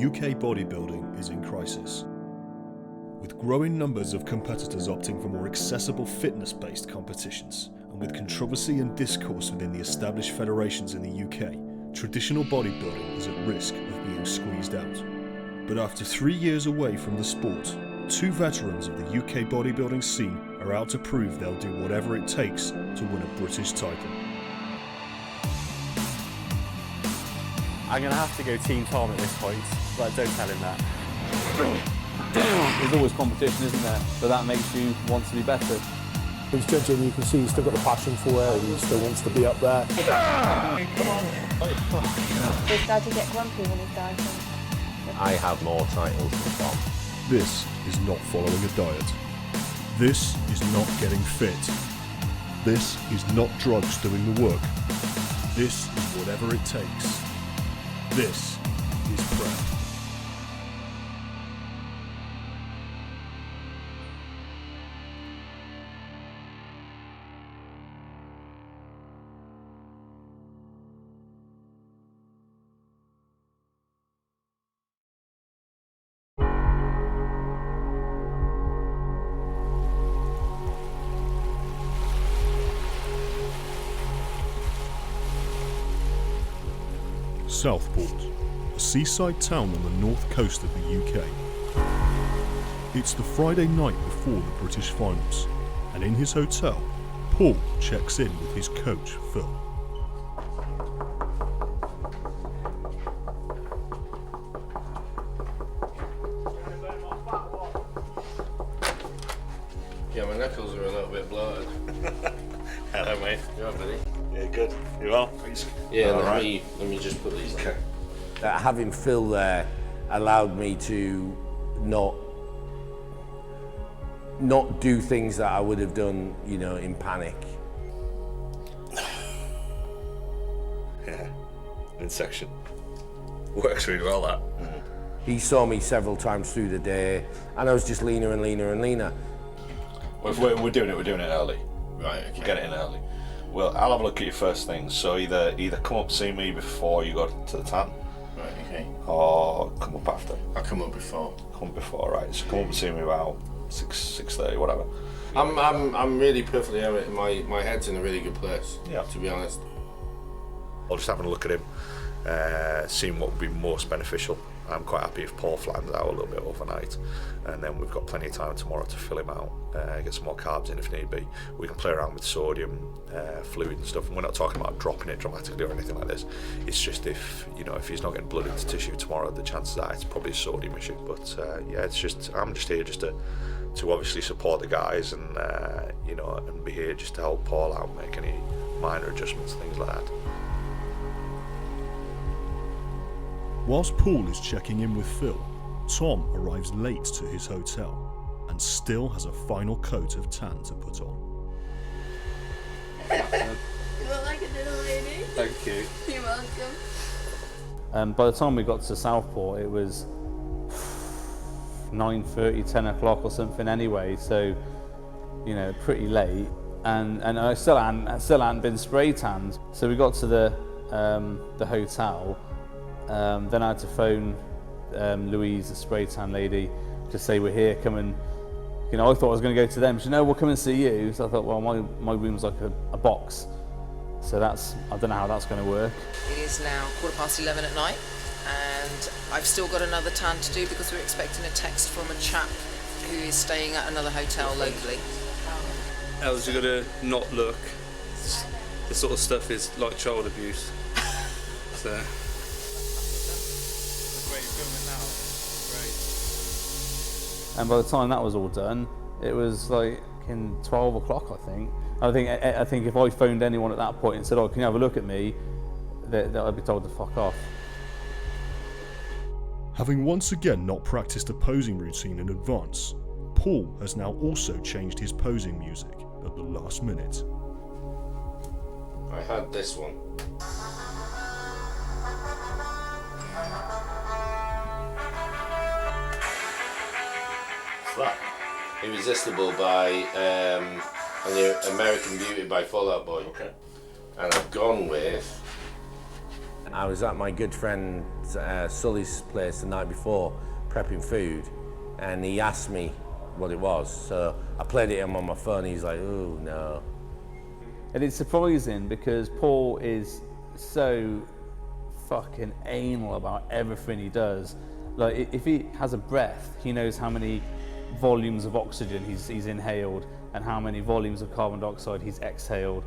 UK bodybuilding is in crisis. With growing numbers of competitors opting for more accessible fitness-based competitions, and with controversy and discourse within the established federations in the UK, traditional bodybuilding is at risk of being squeezed out. But after 3 years away from the sport, two veterans of the UK bodybuilding scene are out to prove they'll do whatever it takes to win a British title. I'm going to have to go Team Tom at this point, but don't tell him that. There's always competition, isn't there? So that makes you want to be better. He's judging, you can see he's still got the passion for it, he still wants to be up there. Does Daddy get grumpy when he's dieting? I have more titles than Tom. This is not following a diet. This is not getting fit. This is not drugs doing the work. This is whatever it takes. This is prep. Southport, a seaside town on the north coast of the UK. It's the Friday night before the British finals, and in his hotel, Paul checks in with his coach, Phil. Yeah, my knuckles are a little bit bloated. Hello, mate. You all right, buddy? Yeah, good. You well? Yeah, All let me just put these on. Having Phil there allowed me to not do things that I would have done, you know, in panic. Yeah, midsection. Works really well, that. He saw me several times through the day, and I was just leaner and leaner and leaner. Well, if we're doing it early. Right, okay. Get it in early. Well, I'll have a look at your first things. So either come up see me before you go to the tan, Right, okay. or come up after. I'll come up before. Come before, right? So come up and see me about 6:30, whatever. I'm really perfectly alright. My head's in a really good place. Yeah. To be honest. I'll just having a look at him, seeing what would be most beneficial. I'm quite happy if Paul flattens out a little bit overnight, and then we've got plenty of time tomorrow to fill him out, get some more carbs in if need be. We can play around with sodium, fluid and stuff, and we're not talking about dropping it dramatically or anything like this. It's just if he's not getting blood into tissue tomorrow, the chances are it's probably a sodium issue. But yeah, I'm just here just to obviously support the guys and and be here just to help Paul out, make any minor adjustments, things like that. Whilst Paul is checking in with Phil, Tom arrives late to his hotel and still has a final coat of tan to put on. You look like a little lady. Thank you. You're welcome. By the time we got to Southport, it was 9:30, 10 o'clock or something anyway, so, you know, pretty late. And I still hadn't been spray tanned. So we got to the hotel. Then I had to phone Louise, the spray tan lady, to say we're here, come and, I thought I was going to go to them. She said, no, we'll come and see you. So I thought, well, my room's like a box. So I don't know how that's going to work. It is now 11:15 at night, and I've still got another tan to do because we're expecting a text from a chap who is staying at another hotel locally. How is you going to not look? This sort of stuff is like child abuse. So. And by the time that was all done, it was like in 12 o'clock, I think. I think if I phoned anyone at that point and said, oh, can you have a look at me, that I'd be told to fuck off. Having once again not practiced a posing routine in advance, Paul has now also changed his posing music at the last minute. I had this one. Irresistible by the American Beauty by Fall Out Boy. Okay. And I've gone with I was at my good friend Sully's place the night before, prepping food, and he asked me what it was. So I played it on my phone, he's like, oh no. And it's surprising because Paul is so fucking anal about everything he does. Like, if he has a breath, he knows how many volumes of oxygen he's inhaled and how many volumes of carbon dioxide he's exhaled.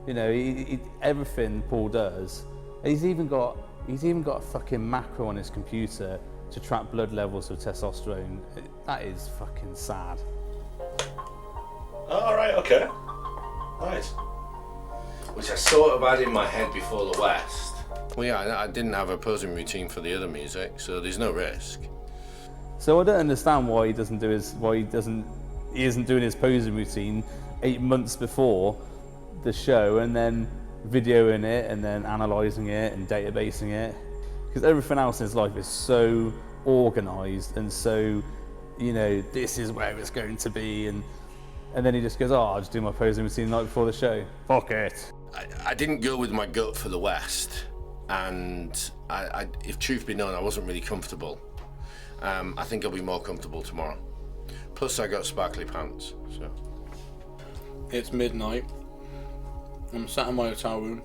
You know, everything Paul does. He's even got a fucking macro on his computer to track blood levels of testosterone. That is fucking sad. All right, okay. Nice. Which I sort of had in my head before the West. Well, yeah, I didn't have a posing routine for the other music, so there's no risk. So I don't understand why he isn't doing his posing routine 8 months before the show and then videoing it and then analysing it and databasing it, because everything else in his life is so organised and so, you know, this is where it's going to be, and then he just goes, oh, I'll just do my posing routine the night before the show. Fuck it. I didn't go with my gut for the West, and if truth be known, I wasn't really comfortable. I think I'll be more comfortable tomorrow. Plus I got sparkly pants, so. It's midnight. I'm sat in my hotel room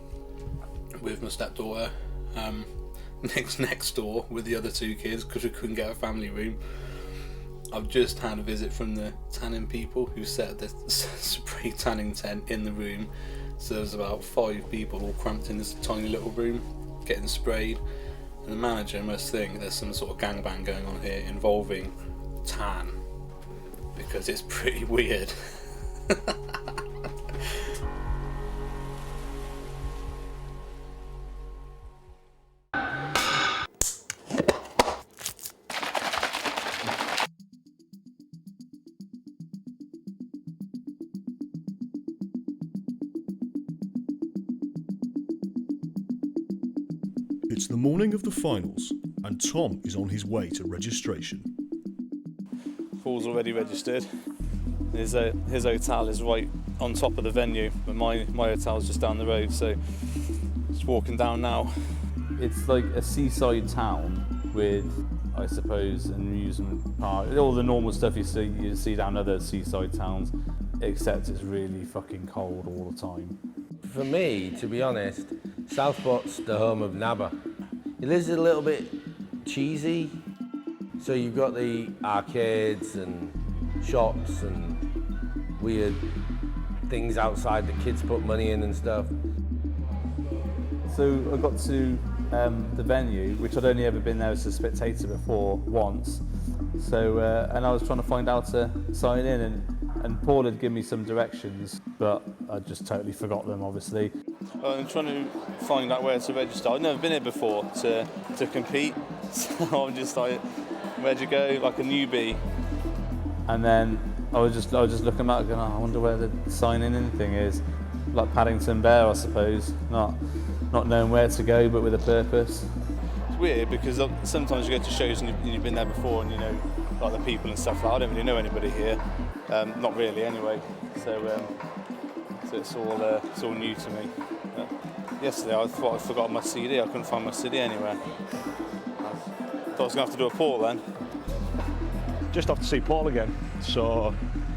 with my stepdaughter, next door with the other two kids because we couldn't get a family room. I've just had a visit from the tanning people who set the spray tanning tent in the room. So there's about 5 people all cramped in this tiny little room getting sprayed. And the manager must think there's some sort of gangbang going on here involving tan, because it's pretty weird. It's the morning of the finals, and Tom is on his way to registration. Paul's already registered. His hotel is right on top of the venue, but my hotel's just down the road, so just walking down now. It's like a seaside town with, I suppose, an amusement park, all the normal stuff you see down other seaside towns, except it's really fucking cold all the time. For me, to be honest, Southport's the home of Nabba. It is a little bit cheesy. So you've got the arcades and shops and weird things outside that kids put money in and stuff. So I got to the venue, which I'd only ever been there as a spectator before once. So and I was trying to find out to sign in, and Paul had given me some directions, but I just totally forgot them, obviously. I'm trying to find out where to register. I've never been here before to compete, so I'm just like, where'd you go, like a newbie? And then I was just looking out, going, oh, I wonder where the sign-in thing is. Like Paddington Bear, I suppose. Not knowing where to go, but with a purpose. It's weird because sometimes you go to shows and you've been there before, and you know, like the people and stuff. Like, I don't really know anybody here. Not really, anyway. So it's all new to me. Yesterday I thought I'd forgotten my CD. I couldn't find my CD anywhere. Thought I was going to have to do a Paul then. Just off to see Paul again. So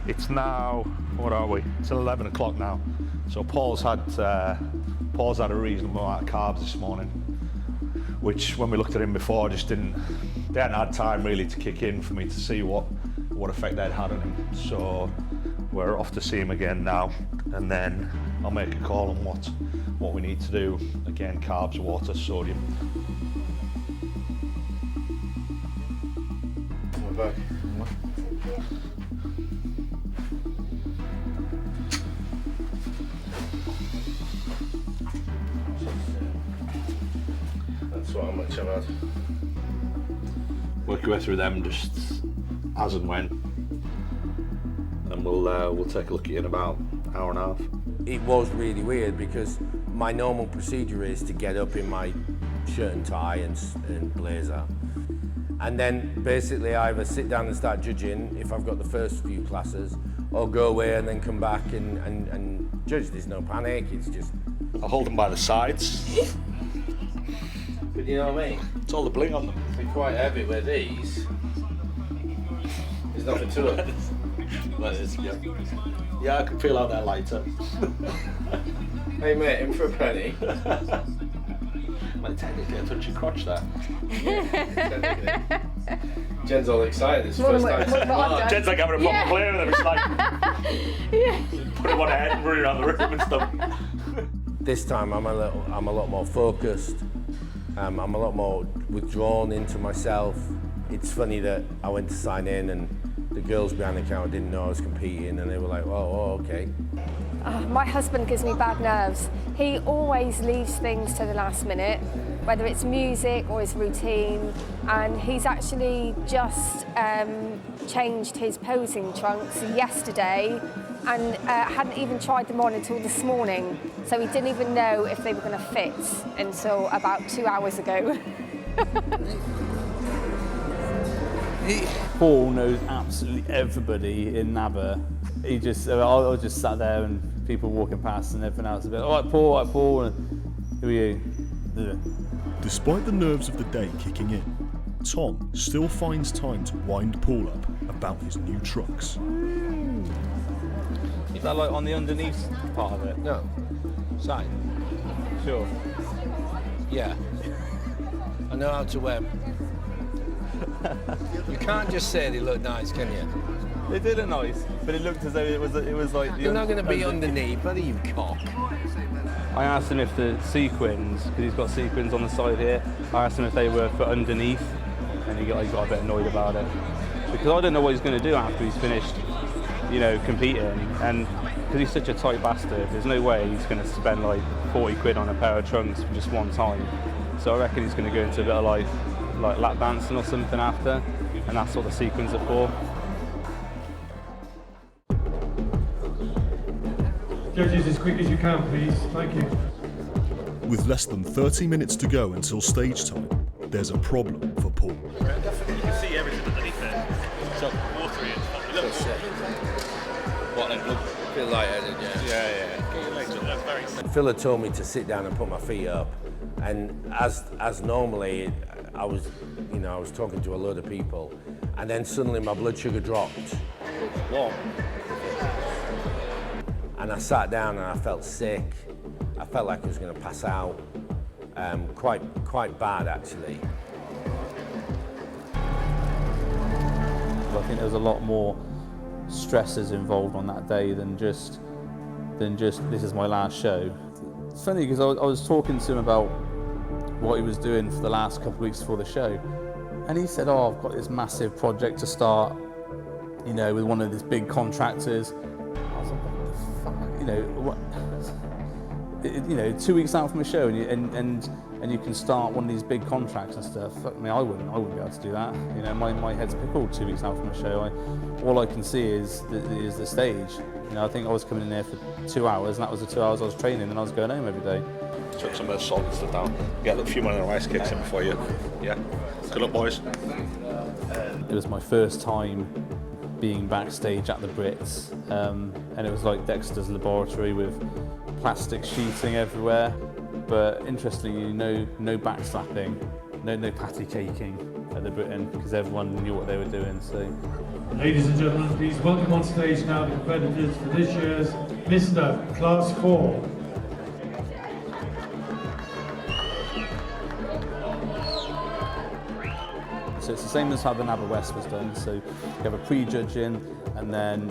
it's now, what are we? It's 11 o'clock now. So Paul's had a reasonable amount of carbs this morning, which when we looked at him before, they hadn't had time really to kick in for me to see what effect they'd had on him. So we're off to see him again now, and then I'll make a call on what we need to do. Again, carbs, water, sodium. We're back. That's what I'm much about. Work your way through them just as and when, and we'll take a look at you in about an hour and a half. It was really weird because my normal procedure is to get up in my shirt and tie and blazer, and then basically either sit down and start judging if I've got the first few classes, or go away and then come back and judge. There's no panic, it's just... I'll hold them by the sides. But you know what I mean? It's all the bling on them. They're quite heavy with these. There's nothing to it. That is, yeah. Yeah, I can feel how they're lighter. Hey mate, in for a penny. Like technically I touch your crotch there. Yeah, Jen's all excited. It's the first time. Jen's like having a proper play with them. It's like put him on a head and run around the room and stuff. This time I'm a lot more focused. I'm a lot more withdrawn into myself. It's funny that I went to sign in and the girls behind the counter didn't know I was competing and they were like, oh okay. My husband gives me bad nerves. He always leaves things to the last minute, whether it's music or his routine, and he's actually just changed his posing trunks yesterday and hadn't even tried them on until this morning, so he didn't even know if they were going to fit until about 2 hours ago. Paul knows absolutely everybody in NABBA. I was just sat there and people walking past and everything else a bit, all right Paul, and who are you? Despite the nerves of the day kicking in, Tom still finds time to wind Paul up about his new trucks. Is that like on the underneath part of it? No. Side. Sure. Yeah. I know how to wear. You can't just say they look nice, can you? They did look nice, but it looked as though it was like... They're not going to be underneath, buddy, you cock. I asked him if the sequins, because he's got sequins on the side here, I asked him if they were for underneath, and he got a bit annoyed about it. Because I don't know what he's going to do after he's finished, you know, competing, and because he's such a tight bastard, there's no way he's going to spend like 40 quid on a pair of trunks for just one time. So I reckon he's going to go into a bit of like lap dancing or something after, and that's what the sequins are for. Judges, as quick as you can, please. Thank you. With less than 30 minutes to go until stage time, there's a problem for Paul. You can see everything underneath there. So watery and you look sick. What, like blood? Feel lightheaded, yeah. Yeah. Get your legs up. That's very sick. Phil had told me to sit down and put my feet up, and as normally, I was talking to a load of people, and then suddenly my blood sugar dropped. What? And I sat down and I felt sick. I felt like I was going to pass out. Quite bad, actually. I think there was a lot more stresses involved on that day than just this is my last show. It's funny because I was talking to him about what he was doing for the last couple of weeks before the show, and he said, "Oh, I've got this massive project to start, you know, with one of these big contractors." I was like, "What the fuck?" You know, what? 2 weeks out from a show, and you can start one of these big contracts and stuff. Fuck me, I wouldn't be able to do that. You know, my head's pickled 2 weeks out from a show. All I can see is the stage. You know, I think I was coming in there for 2 hours, and that was the 2 hours I was training, and I was going home every day. Chuck some of the salt and stuff down. Get a few more ice kicks in before you. Yeah. Good luck, boys. It was my first time being backstage at the Brits, and it was like Dexter's laboratory with plastic sheeting everywhere. But interestingly, no backslapping, no patty caking at the Britain, because everyone knew what they were doing. So, Ladies and gentlemen, please welcome on stage now the competitors for this year's Mr. Class 4. So it's the same as how the NABBA West was done. So you have a pre-judging, and then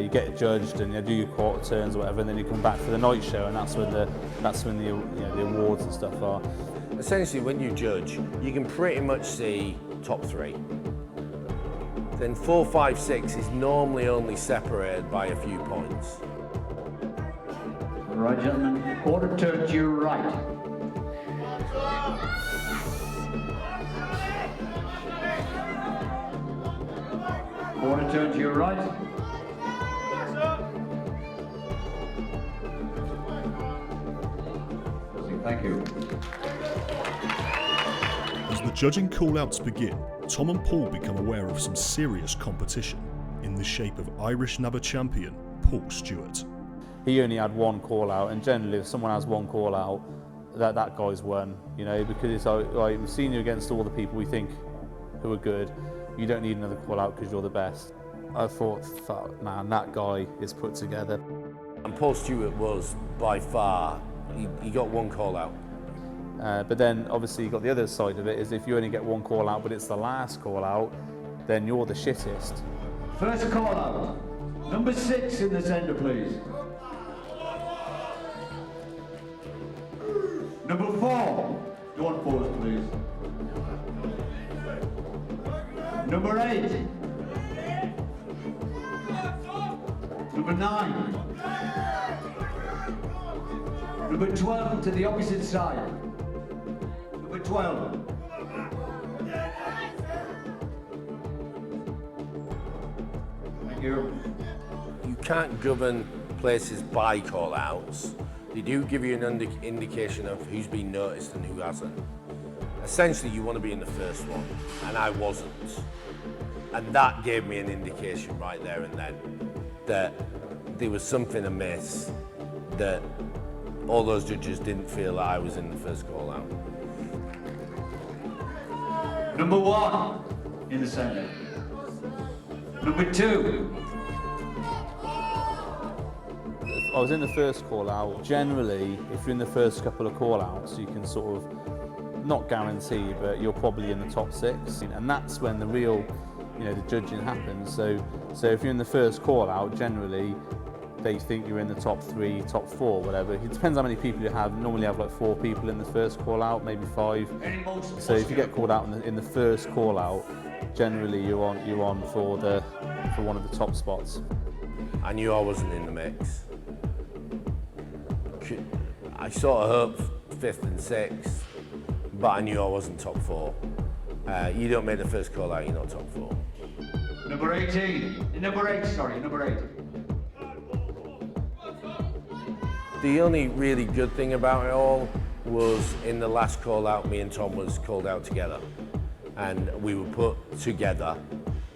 you get judged, and you do your quarter turns or whatever, and then you come back for the night show, and that's when the awards and stuff are. Essentially, when you judge, you can pretty much see top three. Then 4, 5, 6 is normally only separated by a few points. All right, gentlemen, quarter turn to your right. Quarter turn to your right. Thank you. As the judging call-outs begin, Tom and Paul become aware of some serious competition in the shape of Irish NABBA champion Paul Stewart. He only had one call-out, and generally if someone has one call-out, that guy's won, you know, because it's like we've seen you against all the people we think who are good. You don't need another call out because you're the best. I thought, fuck, man, that guy is put together. And Paul Stewart was by far, he got one call out. But then obviously you got the other side of it, is if you only get one call out but it's the last call out, then you're the shittest. First call out. Number 6 in the centre, please. Number 4. Go on pause, please. Number 8. Number 9. Number 12 to the opposite side. Number 12. Thank you. You can't govern places by call-outs. They do give you an indication of who's been noticed and who hasn't. Essentially, you want to be in the first one, and I wasn't. And that gave me an indication right there and then that there was something amiss, that all those judges didn't feel that I was in the first call-out. Number 1 in the centre. Number 2. I was in the first call out. Generally, if you're in the first couple of call outs, you can sort of, not guarantee, but you're probably in the top 6. And that's when the real, you know, the judging happens. So if you're in the first call out, generally, they think you're in the top 3, top 4, whatever. It depends how many people you have. Normally have like 4 people in the first call out, maybe 5. So if you get called out in the first call out, generally you're on for one of the top spots. I knew I wasn't in the mix. I sort of hoped 5th and 6th, but I knew I wasn't top 4. You don't make the first call out, you're not top 4. Number 18. Number 8, sorry, number 8. The only really good thing about it all was in the last call out, me and Tom was called out together. And we were put together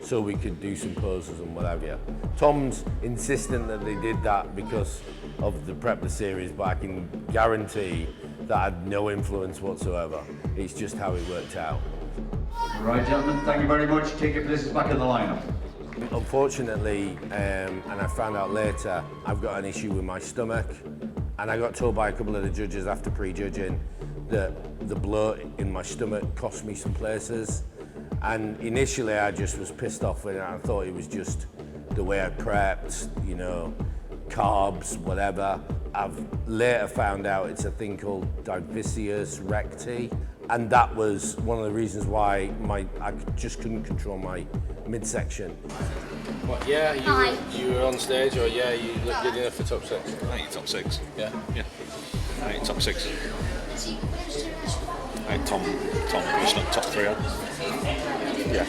so we could do some poses and what have you. Tom's insistent that they did that because of the prep the series, but I can guarantee that had no influence whatsoever. It's just how it worked out. All right, gentlemen, thank you very much. Take your places back in the lineup. Unfortunately, and I found out later, I've got an issue with my stomach, and I got told by a couple of the judges after pre-judging that the bloat in my stomach cost me some places. And initially I just was pissed off with it. I thought it was just the way I prepped, you know, carbs, whatever. I've later found out it's a thing called divisius recti, and that was one of the reasons why I just couldn't control my midsection. What, yeah, you were on stage, or yeah, you looked good enough for top 6? I think you're top 6. Yeah? Yeah. I think top 6. I think Tom pushed up top 3 on. Yeah.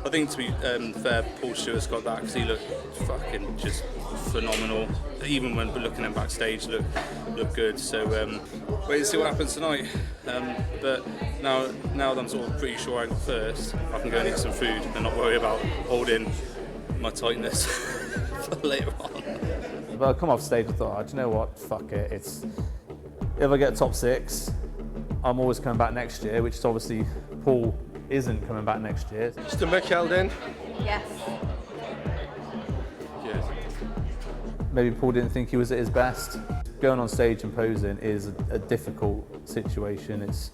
I think to be fair, Paul Stewart's got that because he looked fucking just phenomenal. Even when we're looking at backstage, looked good. So wait and see what happens tonight. But now that I'm sort of pretty sure I'm first, I can go and eat some food and not worry about holding my tightness for later on. But I come off stage and thought, oh, do you know what? Fuck it. If I get top 6, I'm always coming back next year, which is obviously Paul isn't coming back next year. Stomach held in? Yes. Good. Maybe Paul didn't think he was at his best. Going on stage and posing is a difficult situation. It's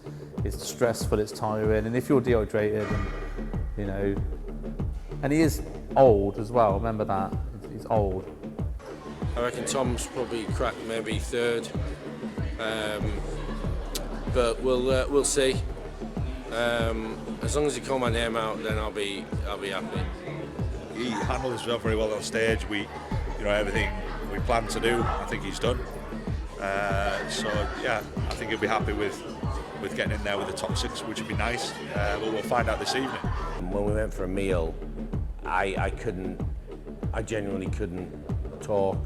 stressful, it's tiring, and if you're dehydrated and, you know, and he is old as well, remember that, he's old. I reckon Tom's probably cracked maybe 3rd, but we'll see. As long as you call my name out, then I'll be happy. He handled himself very well on stage. Everything we planned to do, I think he's done. So yeah, I think he'll be happy with getting in there with the top 6, which would be nice. But we'll find out this evening. When we went for a meal, I genuinely couldn't talk.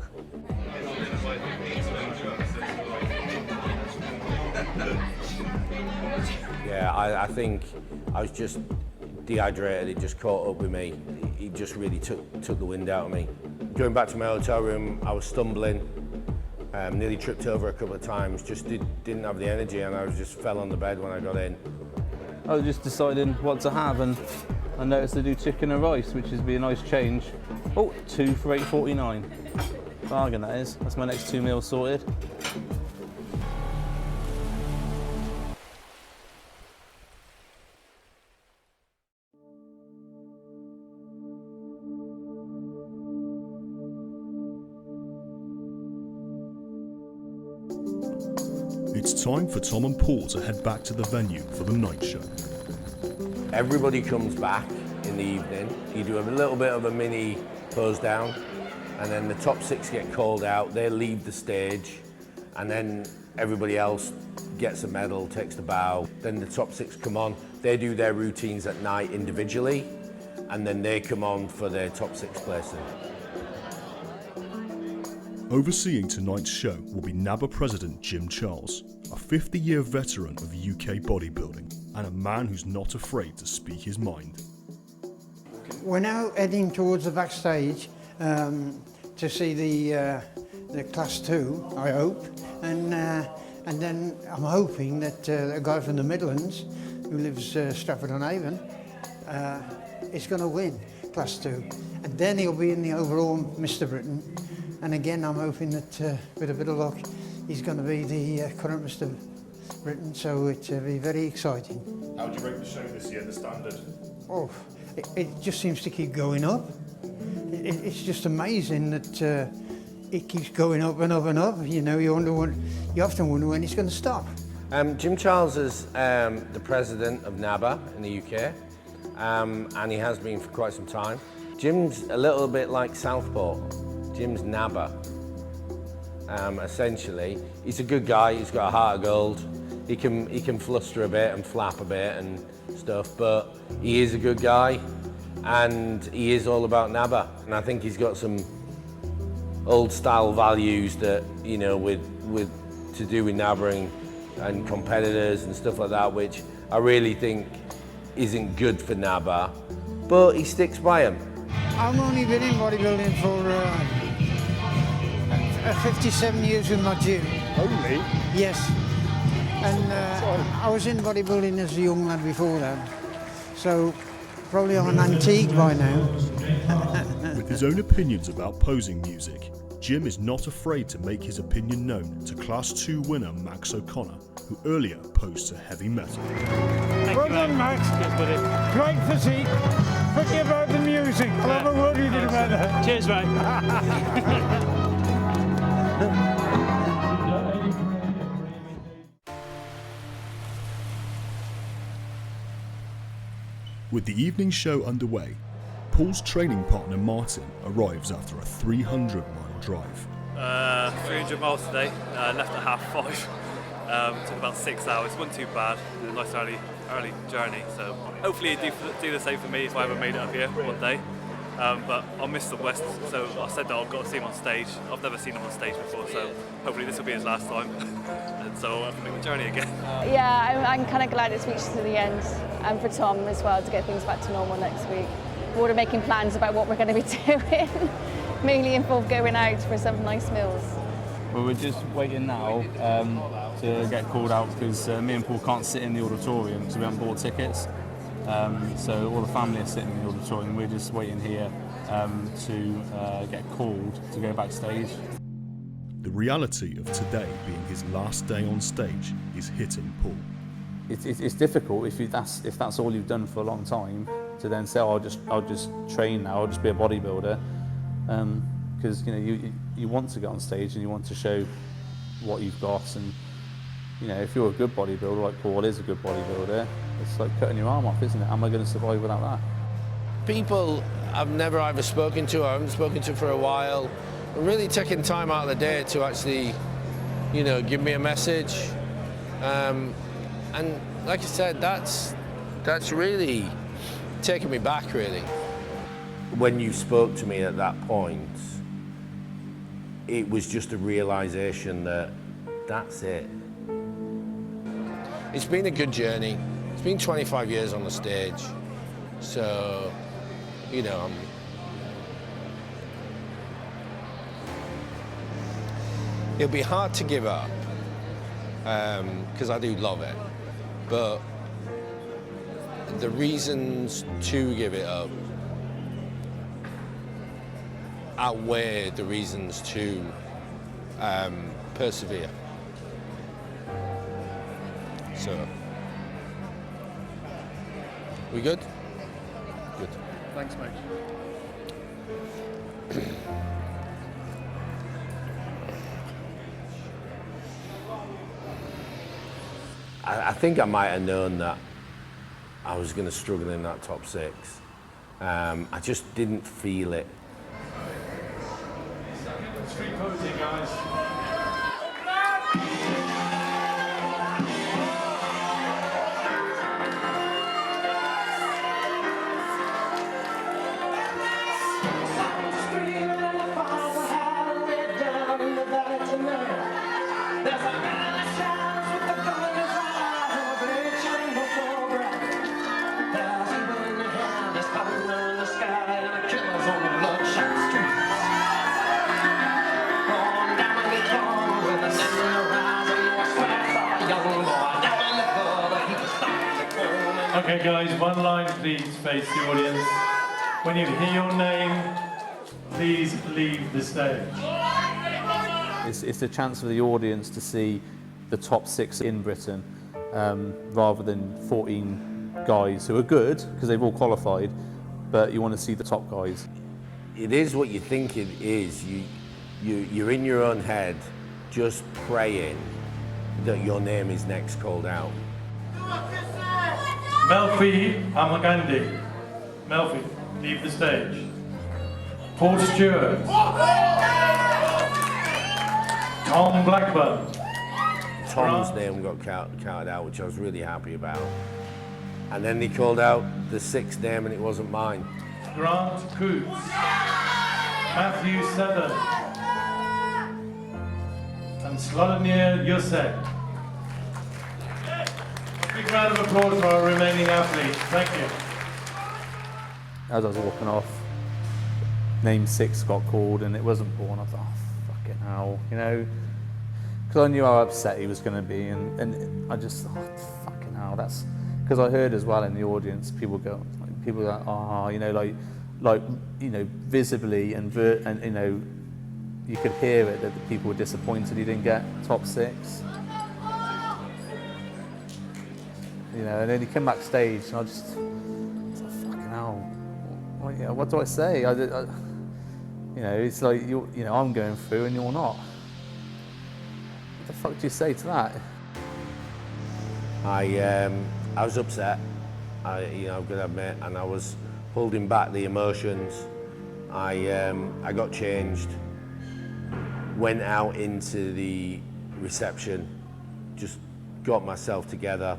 Yeah, I think I was just dehydrated. It just caught up with me. It just really took the wind out of me. Going back to my hotel room, I was stumbling. Nearly tripped over a couple of times, just didn't have the energy, and I just fell on the bed when I got in. I was just deciding what to have, and I noticed they do chicken and rice, which would be a nice change. Oh, 2 for $8.49. Bargain that is. That's my next 2 meals sorted. It's time for Tom and Paul to head back to the venue for the night show. Everybody comes back in the evening. You do a little bit of a mini pose down, and then the top 6 get called out. They leave the stage, and then everybody else gets a medal, takes the bow. Then the top 6 come on. They do their routines at night individually, and then they come on for their top 6 placing. Overseeing tonight's show will be NABBA President Jim Charles, a 50-year veteran of UK bodybuilding and a man who's not afraid to speak his mind. We're now heading towards the backstage to see the Class 2, I hope, and then I'm hoping that a guy from the Midlands who lives Stratford-on-Avon is going to win Class 2, and then he'll be in the overall Mr. Britain. And again, I'm hoping that with a bit of luck, he's going to be the current Mr. Britain, so it'll be very exciting. How do you rate the show this year, the standard? Oh, it just seems to keep going up. It's just amazing that it keeps going up and up and up. You know, you often wonder when it's going to stop. Jim Charles is the president of NABBA in the UK, and he has been for quite some time. Jim's a little bit like Southport. Jim's NABBA, essentially. He's a good guy, he's got a heart of gold. He can fluster a bit and flap a bit and stuff, but he is a good guy, and he is all about NABBA. And I think he's got some old style values that, you know, with to do with NABBA and competitors and stuff like that, which I really think isn't good for NABBA, but he sticks by them. I've only been in bodybuilding for 57 years with my gym. Only? Yes. And I was in bodybuilding as a young lad before that. So probably I'm an antique by now. With his own opinions about posing music, Jim is not afraid to make his opinion known to Class 2 winner Max O'Connor, who earlier posed to heavy metal. Well done, Max. Great physique. Forget about the music. I'll have a word with you about that. Cheers, mate. With the evening show underway, Paul's training partner Martin arrives after a 300-mile drive. 300 miles today, left at 5:30. Took about 6 hours, wasn't too bad. A nice early journey, so hopefully you do the same for me if I ever made it up here one day. But I'll miss the West, so I said that I've got to see him on stage. I've never seen him on stage before, so hopefully this will be his last time. And so I'll have to make the journey again. Yeah, I'm kind of glad it's reached to the end, and for Tom as well, to get things back to normal next week. We're already making plans about what we're going to be doing, mainly involve going out for some nice meals. Well, we're just waiting now to get called out because me and Paul can't sit in the auditorium because we haven't bought tickets. So all the family are sitting in the auditorium. We're just waiting here to get called to go backstage. The reality of today being his last day on stage is hitting Paul. It's difficult if that's all you've done for a long time to then say, oh, I'll just train now. I'll just be a bodybuilder, because you know you want to get on stage and you want to show what you've got. And you know, if you're a good bodybuilder, like Paul is a good bodybuilder, it's like cutting your arm off, isn't it? Am I going to survive without that? People I've never either spoken to or I haven't spoken to for a while are really taking time out of the day to actually, you know, give me a message. And like I said, that's really taken me back, really. When you spoke to me at that point, it was just a realization that that's it. It's been a good journey. It's been 25 years on the stage. So, you know, It'll be hard to give up, because I do love it, but the reasons to give it up outweigh the reasons to persevere. So, we good? Good. Thanks, mate. I think I might have known that I was going to struggle in that top 6. I just didn't feel it. Street posing, guys. Okay guys, one line please, face the audience. When you hear your name, please leave the stage. It's a chance for the audience to see the top 6 in Britain, rather than 14 guys who are good, because they've all qualified, but you want to see the top guys. It is what you think it is. You're in your own head, just praying that your name is next called out. Melfi Amagandi. Melfi, leave the stage. Paul Stewart. Tom Blackburn. Tom's name got counted out, which I was really happy about. And then they called out the 6th name and it wasn't mine. Grant Coots. Matthew Seven. And Slotonier Yusek. Big round of applause for our remaining athletes. Thank you. As I was walking off, name 6 got called and it wasn't Paul, and I thought, oh, fucking hell, you know, because I knew how upset he was going to be, and I just thought, fucking hell, that's, because I heard as well in the audience, people go, oh, you know, like, you know, visibly and you know, you could hear it that the people were disappointed he didn't get top 6. You know, and then he came backstage, and I just thought, fucking hell, what do I say? You know, it's like you know, I'm going through and you're not. What the fuck do you say to that? I was upset. You know, I'm gonna admit, and I was holding back the emotions. I got changed, went out into the reception, just got myself together.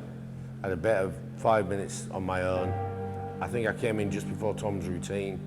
Had a bit of 5 minutes on my own. I think I came in just before Tom's routine.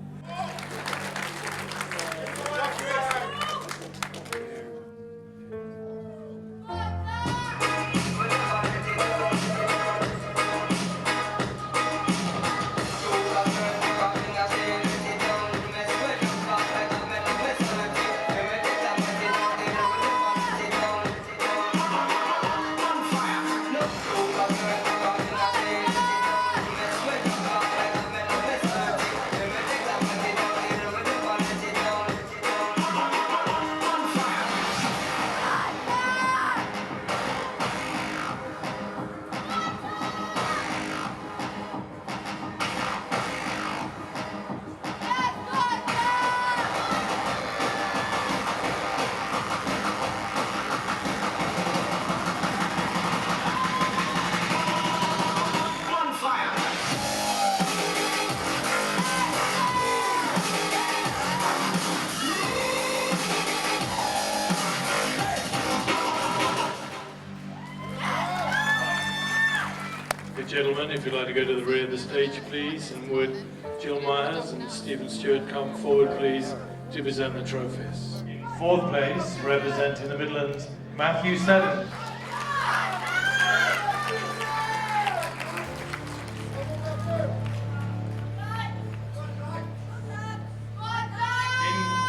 Gentlemen, if you'd like to go to the rear of the stage, please, and would Jill Myers and Stephen Stewart come forward, please, to present the trophies. 4th place, representing the Midlands, Matthew Seddon. In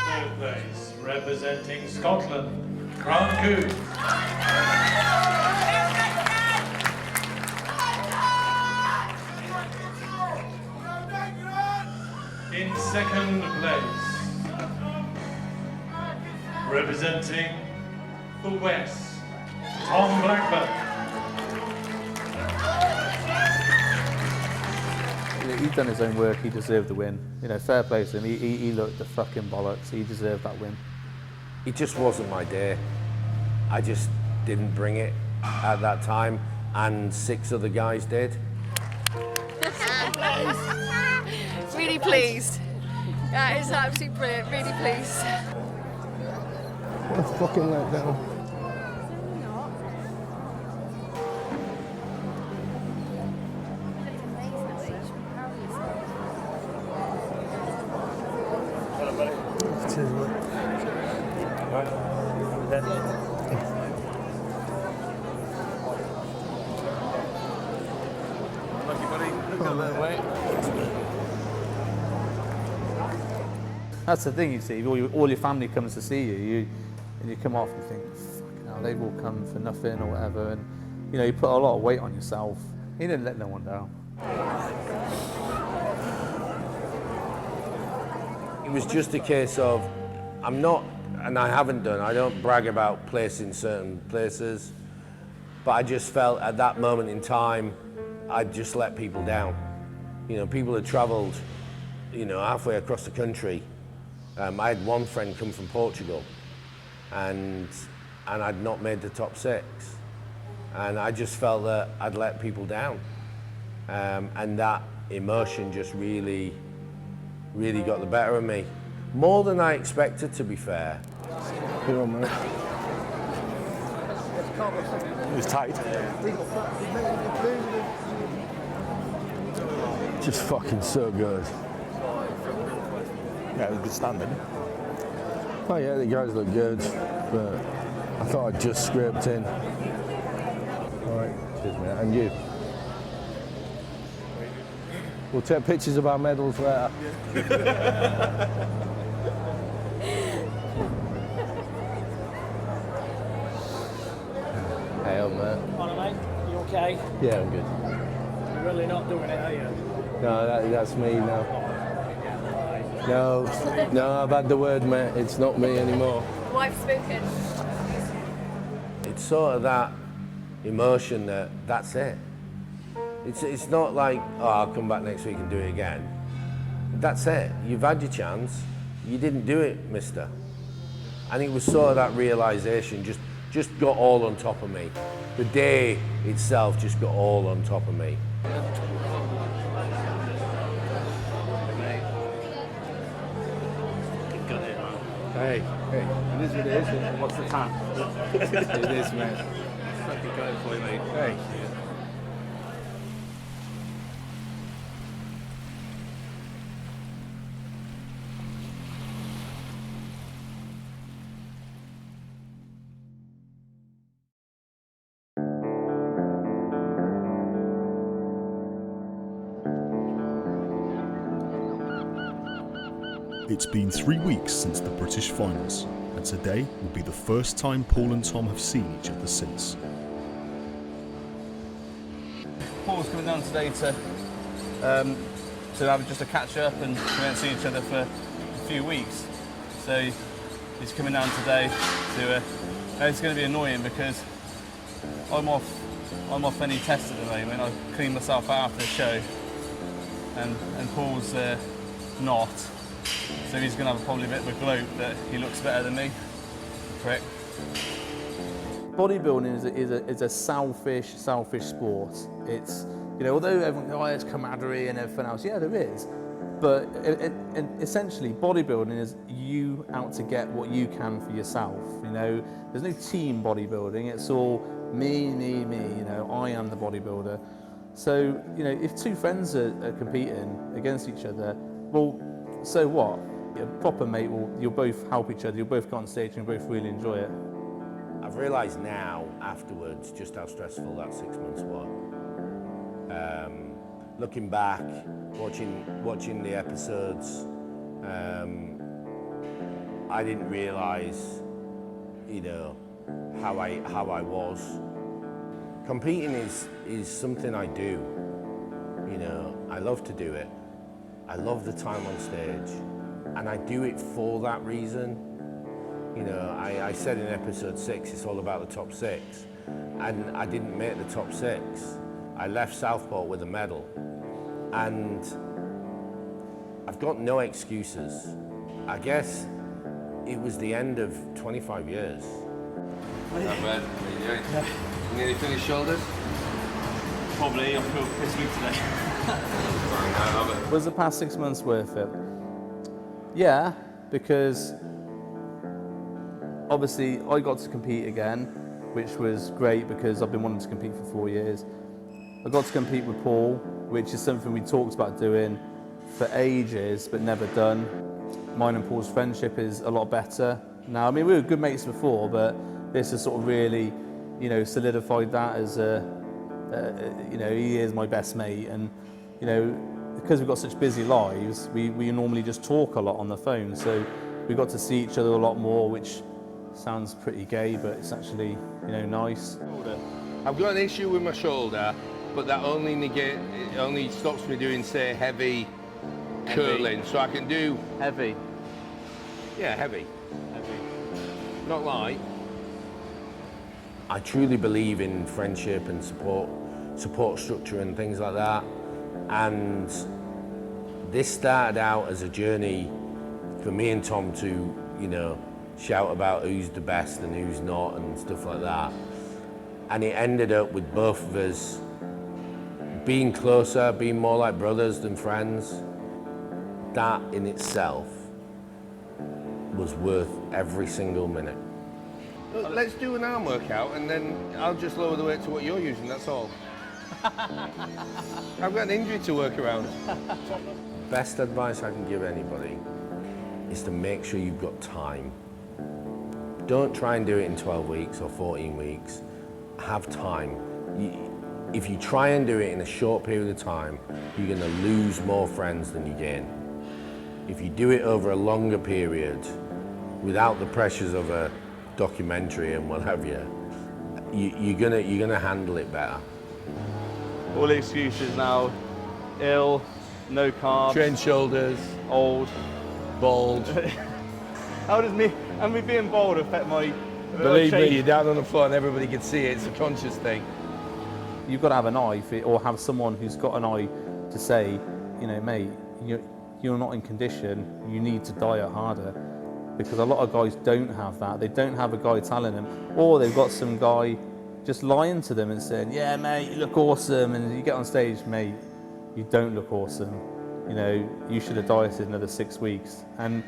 3rd place, representing representing Scotland, Grant Coote. In second place, representing the West, Tom Blackburn. He'd done his own work, he deserved the win. You know, fair play to him, he looked the fucking bollocks, he deserved that win. It just wasn't my day. I just didn't bring it at that time, and 6 other guys did. Really pleased. That is absolutely brilliant, really pleased. What a fucking letdown. That's the thing, you see, all your family comes to see you, and you come off and think, fucking hell, they've all come for nothing or whatever, and you know, you put a lot of weight on yourself. You didn't let no one down. It was just a case of, I'm not, and I haven't done, I don't brag about placing certain places, but I just felt at that moment in time, I'd just let people down. You know, people had travelled, you know, halfway across the country. I had one friend come from Portugal, and I'd not made the top 6. And I just felt that I'd let people down. And that emotion just really got the better of me. More than I expected, to be fair. Good on, mate. It was tight. Just fucking so good. Yeah, it was a good standing. Oh yeah, the guys look good, but I thought I'd just scraped in. All right, cheers mate, and you. We'll take pictures of our medals later. Hey up, mate. Hello, mate. You okay? Yeah, I'm good. You're really not doing it, are you? No, that's me now. No, I've had the word, mate. It's not me anymore. Wife spoken. It's sort of that emotion that's it. It's not like, oh, I'll come back next week and do it again. That's it. You've had your chance. You didn't do it, mister. And it was sort of that realisation just got all on top of me. The day itself just got all on top of me. Hey, it is what it is. What's the time? It is, mate. Fucking got it for you, mate. Hey. It's been 3 weeks since the British finals, and today will be the first time Paul and Tom have seen each other since. Paul's coming down today to have just a catch up, and we haven't seen each other for a few weeks. So he's coming down today to. It's going to be annoying because I'm off any test at the moment. I cleaned myself out after the show, and Paul's not. So he's going to have probably a bit of a gloat that he looks better than me. Prick. Bodybuilding is a selfish sport. It's, you know, although everyone goes, oh, there's camaraderie and everything else, yeah, there is. But essentially, bodybuilding is you out to get what you can for yourself. You know, there's no team bodybuilding. It's all me. You know, I am the bodybuilder. So, you know, if two friends are competing against each other, well, so what? A proper mate you'll both help each other. You'll both go on stage and you'll both really enjoy it. I've realised now, afterwards, just how stressful that 6 months was. Looking back, watching the episodes, I didn't realise, you know, how I was. Competing is something I do. You know, I love to do it. I love the time on stage, and I do it for that reason. You know, I said in episode 6, it's all about the top 6, and I didn't make the top 6. I left Southport with a medal, and I've got no excuses. I guess it was the end of 25 years. Not bad. What are you doing? You nearly finished shoulders? Probably. I feel this week today. Was the past 6 months worth it? Yeah, because obviously I got to compete again, which was great because I've been wanting to compete for 4 years. I got to compete with Paul, which is something we talked about doing for ages but never done. Mine and Paul's friendship is a lot better now. I mean, we were good mates before, but this has sort of really, you know, solidified that as you know, he is my best mate, and you know, because we've got such busy lives, we normally just talk a lot on the phone, so we got to see each other a lot more, which sounds pretty gay, but it's actually, you know, nice. I've got an issue with my shoulder, but that only stops me doing, say, heavy curling, so I can do heavy. Yeah, heavy. Not light. I truly believe in friendship and support structure and things like that. And this started out as a journey for me and Tom to, you know, shout about who's the best and who's not and stuff like that. And it ended up with both of us being closer, being more like brothers than friends. That in itself was worth every single minute. Look, let's do an arm workout and then I'll just lower the weight to what you're using, that's all. I've got an injury to work around. Best advice I can give anybody is to make sure you've got time. Don't try and do it in 12 weeks or 14 weeks. Have time. If you try and do it in a short period of time, you're going to lose more friends than you gain. If you do it over a longer period, without the pressures of a documentary and what have you, you're gonna handle it better. All the excuses now: ill, no carbs, Trained shoulders, old, bald. How does me being bald affect my? Believe me, you're down on the floor and everybody can see it. It's a conscious thing. You've got to have an eye or have someone who's got an eye to say, you know, mate, you're not in condition, you need to diet harder. Because a lot of guys don't have that. They don't have a guy telling them, or they've got some guy just lying to them and saying, yeah, mate, you look awesome. And you get on stage, mate, you don't look awesome. You know, you should have dieted another 6 weeks. And,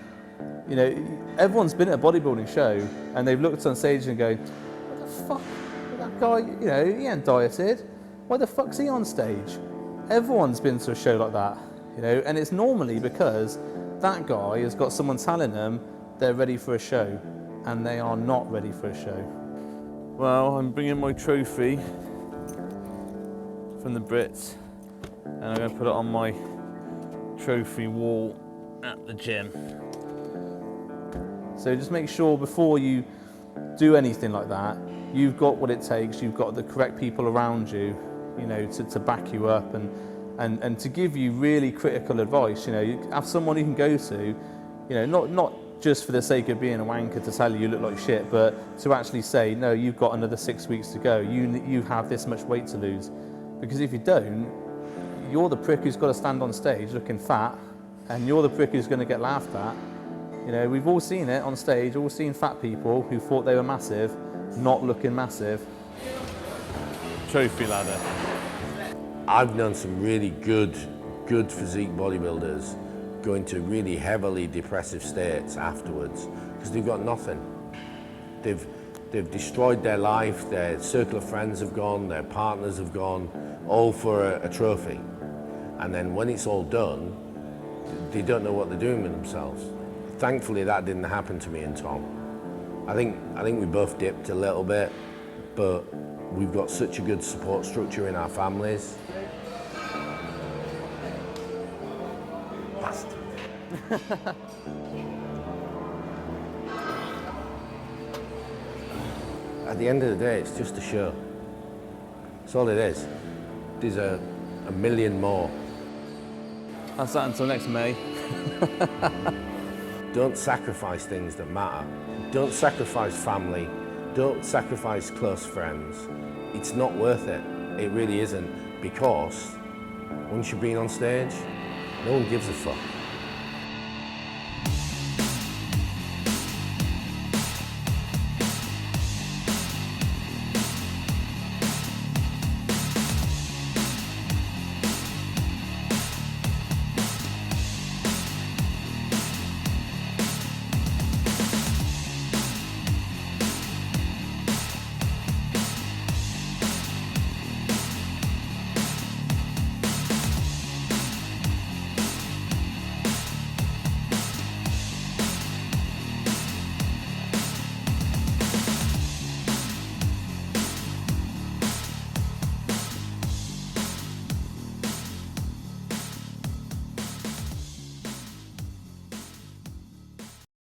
you know, everyone's been at a bodybuilding show and they've looked on stage and go, what the fuck? That guy, you know, he ain't dieted. Why the fuck's he on stage? Everyone's been to a show like that, you know, and it's normally because that guy has got someone telling them they're ready for a show, and they are not ready for a show. Well, I'm bringing my trophy from the Brits, and I'm going to put it on my trophy wall at the gym. So just make sure before you do anything like that, you've got what it takes, you've got the correct people around you, you know, to back you up and to give you really critical advice. You know, you have someone you can go to, you know, not just for the sake of being a wanker to tell you look like shit, but to actually say, no, you've got another 6 weeks to go. You have this much weight to lose. Because if you don't, you're the prick who's got to stand on stage looking fat, and you're the prick who's going to get laughed at. You know, we've all seen it on stage, all seen fat people who thought they were massive, not looking massive. Trophy ladder. I've known some really good physique bodybuilders go into really heavily depressive states afterwards because they've got nothing. They've destroyed their life, their circle of friends have gone, their partners have gone, all for a trophy. And then when it's all done, they don't know what they're doing with themselves. Thankfully, that didn't happen to me and Tom. I think we both dipped a little bit, but we've got such a good support structure in our families. At the end of the day, it's just a show. That's all it is. There's a million more. That's that until next May. Don't sacrifice things that matter. Don't sacrifice family. Don't sacrifice close friends. It's not worth it. It really isn't, because once you've been on stage, no one gives a fuck.